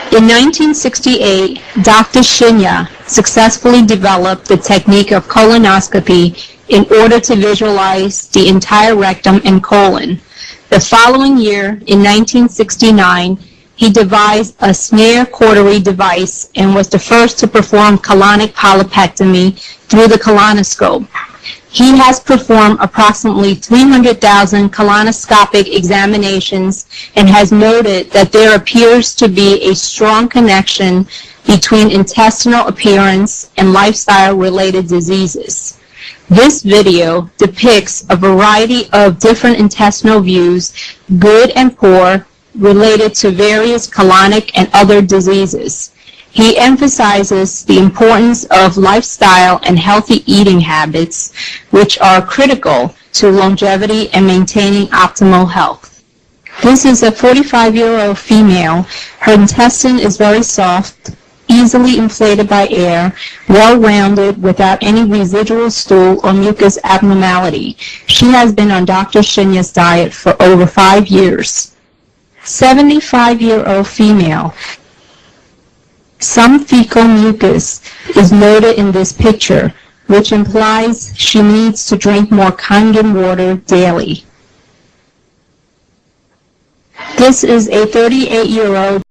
In 1968, Dr. Shinya successfully developed the technique of colonoscopy in order to visualize the entire rectum and colon. The following year, in 1969, he devised a snare cautery device and was the first to perform colonic polypectomy through the colonoscope. He has performed approximately 300,000 colonoscopic examinations and has noted that there appears to be a strong connection between intestinal appearance and lifestyle-related diseases. This video depicts a variety of different intestinal views, good and poor, related to various colonic and other diseases. He emphasizes the importance of lifestyle and healthy eating habits, which are critical to longevity and maintaining optimal health. This is a 45-year-old female. Her intestine is very soft, easily inflated by air, well-rounded, without any residual stool or mucus abnormality. She has been on Dr. Shinya's diet for over 5 years. 75-year-old female. Some fecal mucus is noted in this picture, which implies she needs to drink more Kangen water daily. This is a 38-year-old